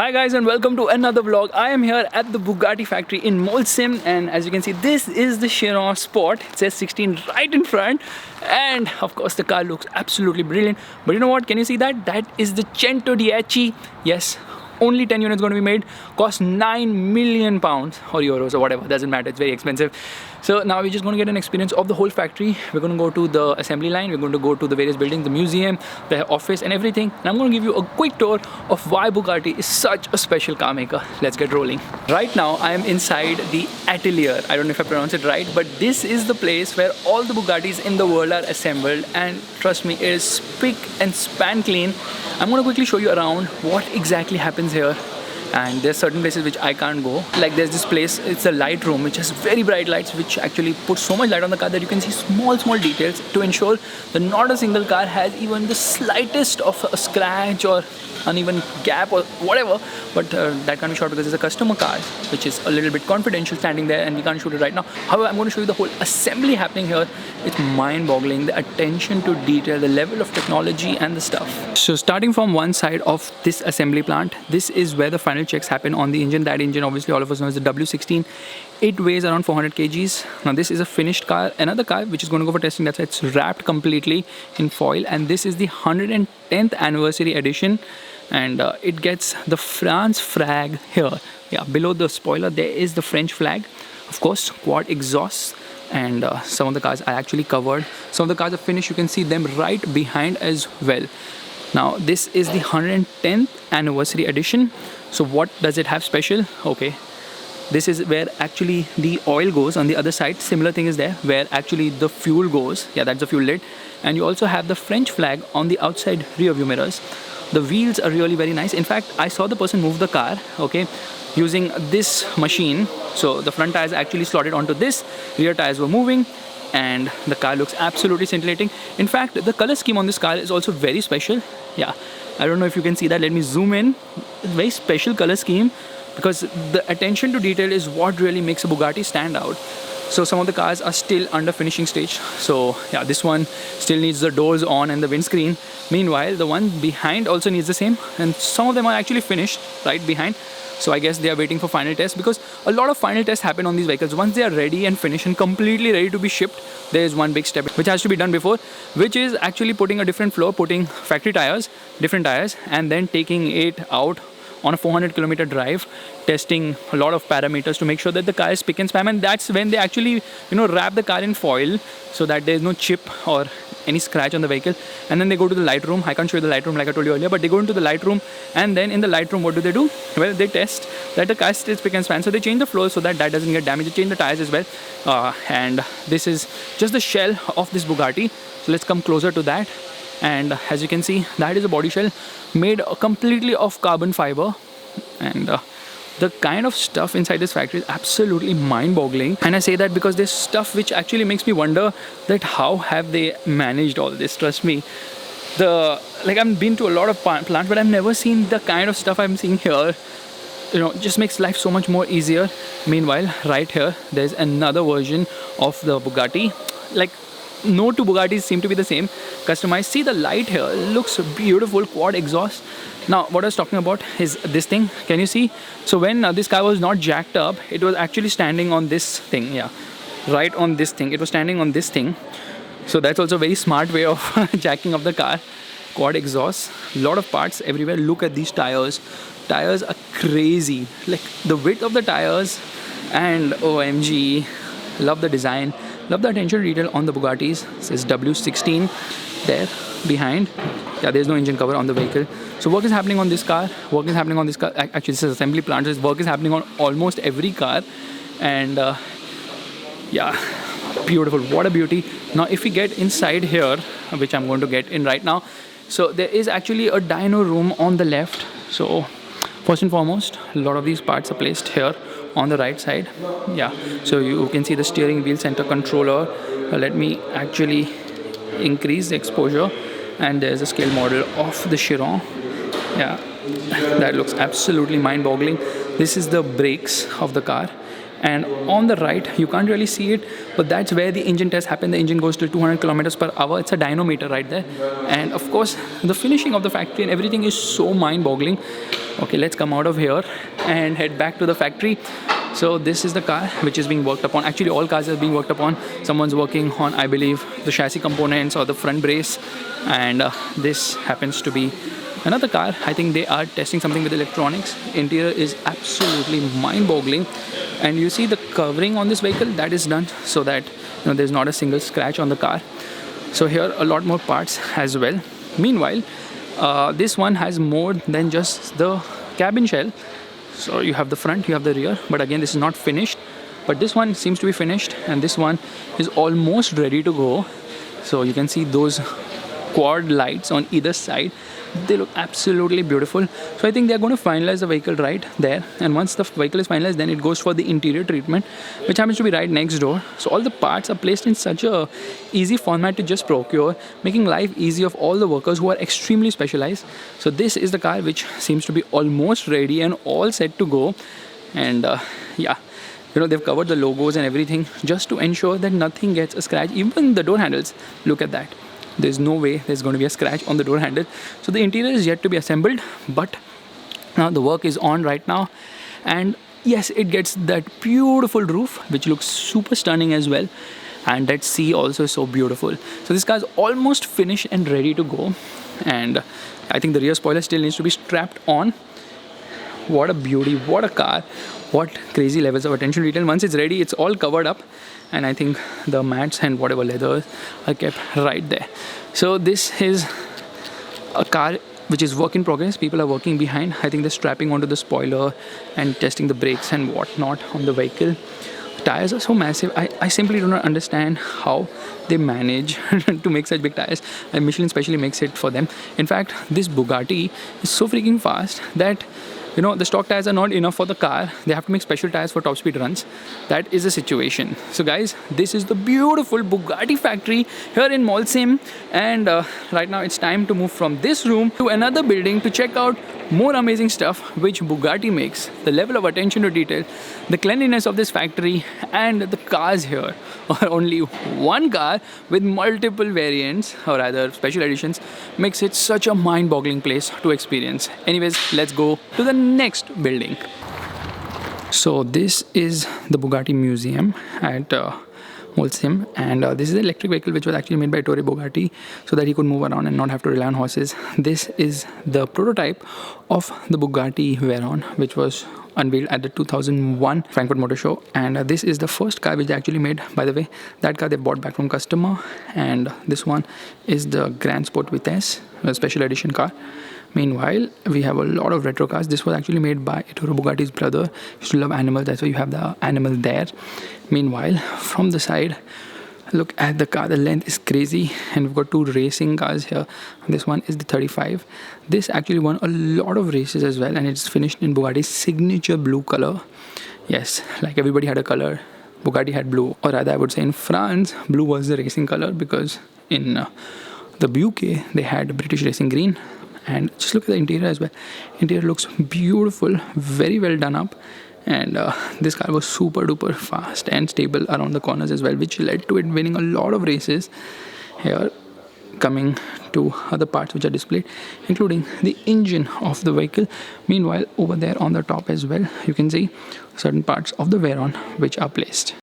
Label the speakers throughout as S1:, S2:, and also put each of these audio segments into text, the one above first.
S1: Hi guys and welcome to another vlog. I am here at the Bugatti factory in Molsheim, and as you can see this is the Chiron spot. It says 16 right in front, and of course the car looks absolutely brilliant. But you know what, can you see that? That is the Centodieci. Yes, only 10 units going to be made, cost 9 million pounds or euros or whatever, doesn't matter, it's very expensive. So now we're just going to get an experience of the whole factory. We're going to go to the assembly line, we're going to go to the various buildings, the museum, the office and everything. And I'm going to give you a quick tour of why Bugatti is such a special car maker. Let's get rolling. Right now I am inside the atelier. I don't know if I pronounce it right, but this is the place where all the Bugattis in the world are assembled, and trust me, it is spick and span clean. I'm going to quickly show you around what exactly happens here. And there's certain places which I can't go. Like there's this place, it's a light room which has very bright lights which actually put so much light on the car that you can see small details to ensure that not a single car has even the slightest of a scratch or uneven gap or whatever. But that can't be shot because it's a customer car which is a little bit confidential standing there and we can't shoot it right now. However, I'm going to show you the whole assembly happening here. It's mind-boggling, the attention to detail, the level of technology and the stuff. So starting from one side of this assembly plant, this is where the final checks happen on the engine. That engine obviously all of us know is the W16. It weighs around 400 kgs. Now this is a finished car, another car which is going to go for testing. That's why it's wrapped completely in foil, and this is the 110th anniversary edition, and it gets the France flag here. Yeah, below the spoiler there is the French flag. Of course, quad exhausts, and some of the cars are actually covered. Some of the cars are finished, you can see them right behind as well. Now this is the 110th anniversary edition. So what does it have special? Okay, this is where actually the oil goes. On the other side, similar thing is there where actually the fuel goes. Yeah, that's the fuel lid. And you also have the French flag on the outside rear view mirrors. The wheels are really very nice. In fact, I saw the person move the car, okay, using this machine. So the front tires actually slotted onto this, rear tires were moving, and the car looks absolutely scintillating. In fact, the color scheme on this car is also very special. Yeah, I don't know if you can see that. Let me zoom in. It's a very special color scheme because the attention to detail is what really makes a Bugatti stand out. So some of the cars are still under finishing stage. So yeah, this one still needs the doors on and the windscreen. Meanwhile, the one behind also needs the same, and some of them are actually finished right behind. So I guess they are waiting for final tests, because a lot of final tests happen on these vehicles. Once they are ready and finished and completely ready to be shipped, there is one big step which has to be done before, which is actually putting a different floor, putting factory tires, different tires, and then taking it out on a 400-kilometer drive, testing a lot of parameters to make sure that the car is spick and span. And that's when they actually, wrap the car in foil so that there is no chip or any scratch on the vehicle. And then they go to the light room. I can't show you the light room like I told you earlier, but they go into the light room, and then in the light room, what do? Well, they test that the car is still spick and span. So they change the floor so that doesn't get damaged. They change the tires as well. And this is just the shell of this Bugatti. So let's come closer to that. And as you can see, that is a body shell made completely of carbon fiber, and the kind of stuff inside this factory is absolutely mind-boggling. And I say that because there's stuff which actually makes me wonder that how have they managed all this. Trust me, I've been to a lot of plants, but I've never seen the kind of stuff I'm seeing here. It just makes life so much more easier. Meanwhile, right here there's another version of the Bugatti. No two Bugattis seem to be the same. Customized. See the light here, looks beautiful, quad exhaust. Now what I was talking about is this thing. Can you see? So when this car was not jacked up, it was actually standing on this thing. Yeah, right on this thing. It was standing on this thing. So that's also a very smart way of jacking up the car. Quad exhaust, a lot of parts everywhere. Look at these tires. Tires are crazy. Like the width of the tires, and OMG, love the design. Love the attention to detail on the Bugattis. It says W16 there behind. Yeah, there's no engine cover on the vehicle. So work is happening on this car. Actually, this is assembly plant. So work is happening on almost every car. And yeah, beautiful. What a beauty. Now, if we get inside here, which I'm going to get in right now. So there is actually a dyno room on the left. So first and foremost, a lot of these parts are placed here on the right side. Yeah, so you can see the steering wheel center controller. Let me actually increase the exposure, and there's a scale model of the Chiron. Yeah, that looks absolutely mind-boggling. This is the brakes of the car, and on the right you can't really see it, but that's where the engine test happened. The engine goes till 200 kilometers per hour. It's a dynometer right there. And of course the finishing of the factory and everything is so mind-boggling. Okay, let's come out of here and head back to the factory. So this is the car which is being worked upon. Actually, all cars are being worked upon. Someone's working on, I believe, the chassis components or the front brace, and this happens to be another car. I think they are testing something with electronics. Interior is absolutely mind-boggling, and you see the covering on this vehicle that is done so that there's not a single scratch on the car. So here a lot more parts as well. Meanwhile, this one has more than just the cabin shell. So you have the front, you have the rear, but again this is not finished. But this one seems to be finished, and this one is almost ready to go. So you can see those quad lights on either side. They look absolutely beautiful. So I think they're going to finalize the vehicle right there, and once the vehicle is finalized, then it goes for the interior treatment, which happens to be right next door. So all the parts are placed in such a easy format to just procure, making life easy of all the workers who are extremely specialized. So this is the car which seems to be almost ready and all set to go. And yeah, they've covered the logos and everything just to ensure that nothing gets a scratch. Even the door handles, look at that. There's no way there's going to be a scratch on the door handle. So the interior is yet to be assembled, but now the work is on right now. And yes, it gets that beautiful roof which looks super stunning as well, and that sea also is so beautiful. So this car is almost finished and ready to go, and I think the rear spoiler still needs to be strapped on. What a beauty, what a car, what crazy levels of attention to detail. Once it's ready, it's all covered up, and I think the mats and whatever leathers are kept right there. So this is a car which is work in progress. People are working behind. I think they're strapping onto the spoiler and testing the brakes and whatnot on the vehicle. Tires are so massive. I simply do not understand how they manage to make such big tires, and Michelin specially makes it for them. In fact, this Bugatti is so freaking fast that the stock tires are not enough for the car. They have to make special tires for top speed runs. That is the situation. So guys, this is the beautiful Bugatti factory here in Molsheim, and right now it's time to move from this room to another building to check out more amazing stuff which Bugatti makes. The level of attention to detail, the cleanliness of this factory, and the cars here are only one car with multiple variants, or rather special editions, makes it such a mind-boggling place to experience. Anyways, let's go to the next building. So this is the Bugatti Museum at Molsheim, and this is the electric vehicle which was actually made by Ettore Bugatti so that he could move around and not have to rely on horses. This is the prototype of the Bugatti Veyron, which was unveiled at the 2001 Frankfurt Motor Show, and this is the first car which they actually made. By the way, that car they bought back from customer, and this one is the Grand Sport Vitesse, a special edition car. Meanwhile, we have a lot of retro cars. This was actually made by Ettore Bugatti's brother. He used to love animals, that's why you have the animal there. Meanwhile, from the side, look at the car. The length is crazy, and we've got two racing cars here. This one is the 35. This actually won a lot of races as well, and it's finished in Bugatti's signature blue color. Yes, like everybody had a color, Bugatti had blue, or rather I would say in France, blue was the racing color, because in the UK they had British racing green. And just look at the interior as well. Interior looks beautiful, very well done up, and this car was super duper fast and stable around the corners as well, which led to it winning a lot of races. Here, coming to other parts which are displayed, including the engine of the vehicle. Meanwhile, over there on the top as well, you can see certain parts of the Veyron which are placed.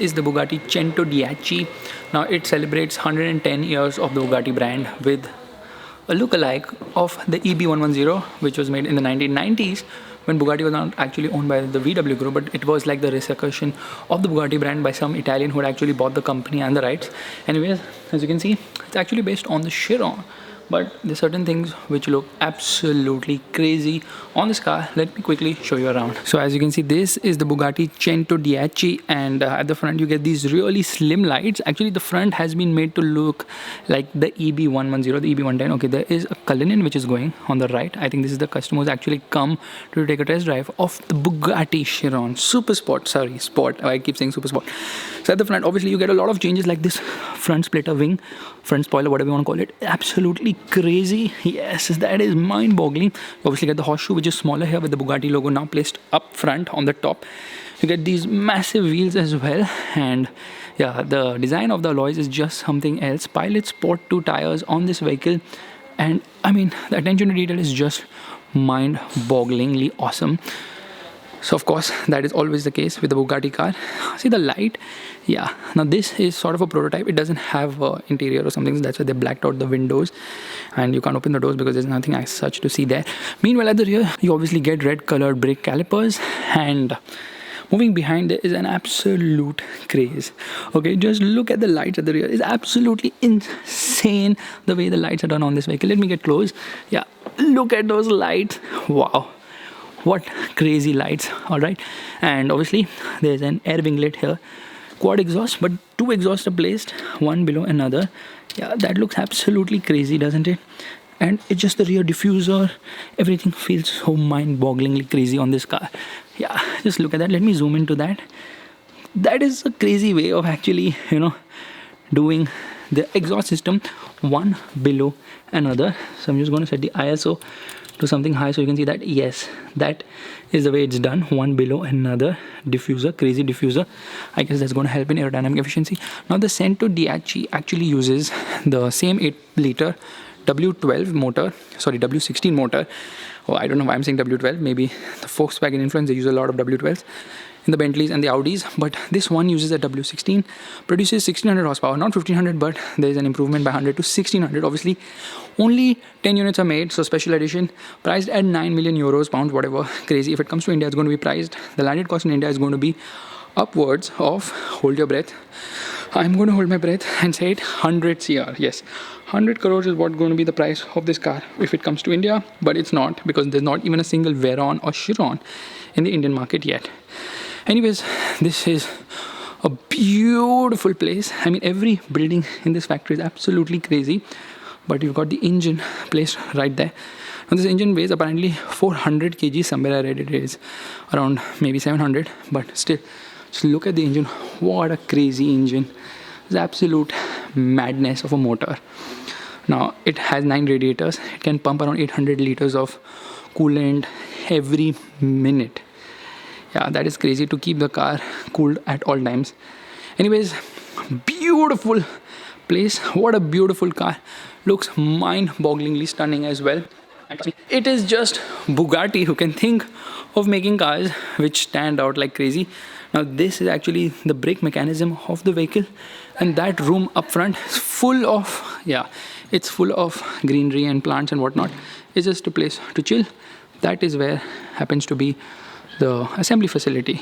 S1: is the Bugatti Centodieci. Now it celebrates 110 years of the Bugatti brand with a look-alike of the EB110, which was made in the 1990s when Bugatti was not actually owned by the VW group, but it was like the resurrection of the Bugatti brand by some Italian who had actually bought the company and the rights. Anyways, as you can see, it's actually based on the Chiron. But there's certain things which look absolutely crazy on this car. Let me quickly show you around. So as you can see, this is the Bugatti Centodieci, and at the front you get these really slim lights. Actually, the front has been made to look like the EB110, the EB110. Okay, there is a Cullinan which is going on the right. I think this is the customer who's actually come to take a test drive of the Bugatti Chiron Super Sport. Sorry, Sport. I keep saying Super Sport. So at the front, obviously you get a lot of changes like this front splitter wing, front spoiler, whatever you want to call it. Absolutely crazy. Yes, that is mind-boggling. Obviously get the horseshoe which is smaller here with the Bugatti logo now placed up front on the top. You get these massive wheels as well, and yeah, the design of the alloys is just something else. Pilot Sport 2 tires on this vehicle, and I mean the attention to detail is just mind-bogglingly awesome. So of course that is always the case with the Bugatti car. See the light? Yeah, now this is sort of a prototype. It doesn't have interior or something, so that's why they blacked out the windows and you can't open the doors because there's nothing as such to see there. Meanwhile at the rear you obviously get red colored brake calipers, and moving behind there is an absolute craze. Okay, just look at the lights at the rear. It's absolutely insane the way the lights are done on this vehicle. Let me get close. Yeah, look at those lights. Wow, what crazy lights. All right, and obviously there's an air winglet here, quad exhaust, but two exhausts are placed one below another. Yeah, that looks absolutely crazy, doesn't it? And it's just the rear diffuser. Everything feels so mind-bogglingly crazy on this car. Yeah, just look at that. Let me zoom into that. That is a crazy way of actually, doing the exhaust system one below another. So I'm just going to set the ISO to something high so you can see that yes, that is the way it's done, one below another. Diffuser, crazy diffuser. I guess that's going to help in aerodynamic efficiency. Now the Centodieci actually uses the same 8-liter W12 motor, sorry, W16 motor. Oh, I don't know why I'm saying W12. Maybe the Volkswagen influence, they use a lot of W12s in the Bentleys and the Audis, but this one uses a W16, produces 1600 horsepower, not 1500, but there is an improvement by 100 to 1600. Obviously only 10 units are made, so special edition, priced at 9 million euros, pounds, whatever. Crazy. If it comes to India, it's going to be priced, the landed cost in India is going to be upwards of, hold your breath, I'm going to hold my breath and say it, 100 CR. Yes, 100 crores is what's going to be the price of this car if it comes to India, but it's not, because there's not even a single Veyron or Chiron in the Indian market yet. Anyways, this is a beautiful place. I mean, every building in this factory is absolutely crazy, but you've got the engine placed right there. Now this engine weighs apparently 400 kg, somewhere I read it is around maybe 700, but still, just look at the engine. What a crazy engine. It's absolute madness of a motor. Now it has 9 radiators. It can pump around 800 liters of coolant every minute. Yeah, that is crazy to keep the car cooled at all times. Anyways, beautiful place. What a beautiful car. Looks mind-bogglingly stunning as well. It is just Bugatti who can think of making cars which stand out like crazy. Now this is actually the brake mechanism of the vehicle, and that room up front is full of, yeah, it's full of greenery and plants and whatnot. It's just a place to chill. That is where happens to be the assembly facility.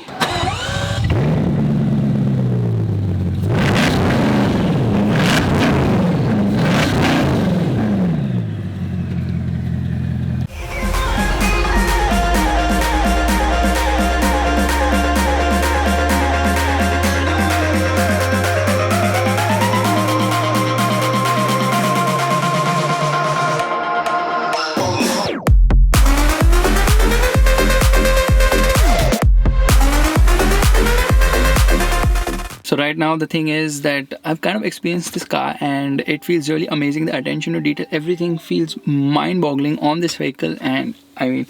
S1: So right now the thing is that I've kind of experienced this car and it feels really amazing. The attention to detail, everything feels mind-boggling on this vehicle, and I mean,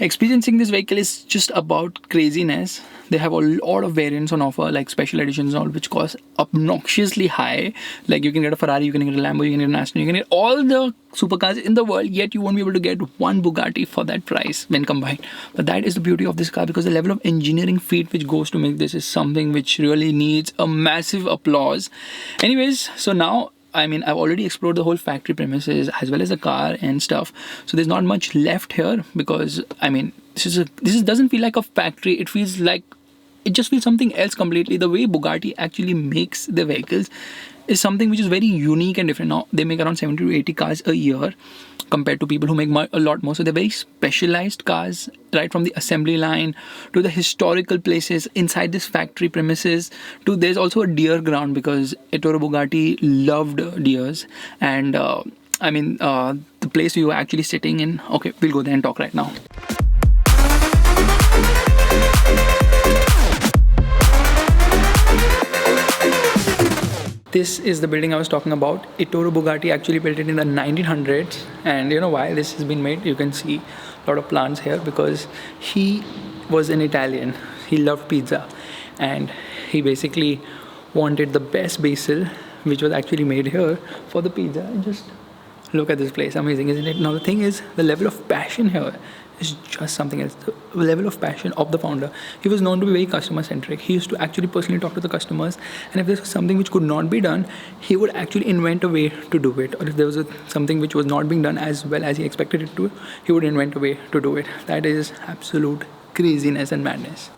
S1: Experiencing this vehicle is just about craziness. They have a lot of variants on offer, like special editions and all, which cost obnoxiously high. Like you can get a Ferrari, you can get a Lambo, you can get an Aston, you can get all the supercars in the world, yet you won't be able to get one Bugatti for that price when combined. But that is the beauty of this car, because the level of engineering feat which goes to make this is something which really needs a massive applause. Anyways, so now I mean, I've already explored the whole factory premises as well as the car and stuff. So there's not much left here, because I mean, doesn't feel like a factory. It just feels something else completely. The way Bugatti actually makes the vehicles is something which is very unique and different. Now they make around 70 to 80 cars a year compared to people who make a lot more. So they're very specialized cars, right from the assembly line to the historical places inside this factory premises. To there's also a deer ground, because Ettore Bugatti loved deers. And the place we were actually sitting in. Okay, we'll go there and talk right now. This is the building I was talking about. Ettore Bugatti actually built it in the 1900s, and you know why this has been made? You can see a lot of plants here, because he was an Italian. He loved pizza, and he basically wanted the best basil, which was actually made here for the pizza. And just look at this place, amazing, isn't it? Now the thing is, the level of passion here is just something else. The level of passion of the founder. He was known to be very customer centric. He used to actually personally talk to the customers, and if there was something which could not be done, he would actually invent a way to do it. Or if there was something which was not being done as well as he expected it to, he would invent a way to do it. That is absolute craziness and madness.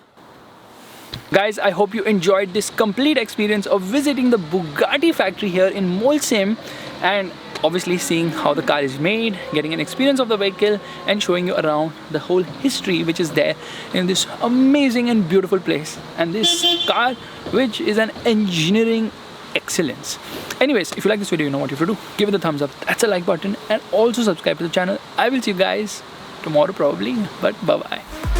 S1: Guys, I hope you enjoyed this complete experience of visiting the Bugatti factory here in Molsheim, and obviously seeing how the car is made, getting an experience of the vehicle, and showing you around the whole history which is there in this amazing and beautiful place, and this car which is an engineering excellence. Anyways, if you like this video, you know what you have to do. Give it a thumbs up, that's a like button, and also subscribe to the channel. I will see you guys tomorrow probably, but bye bye.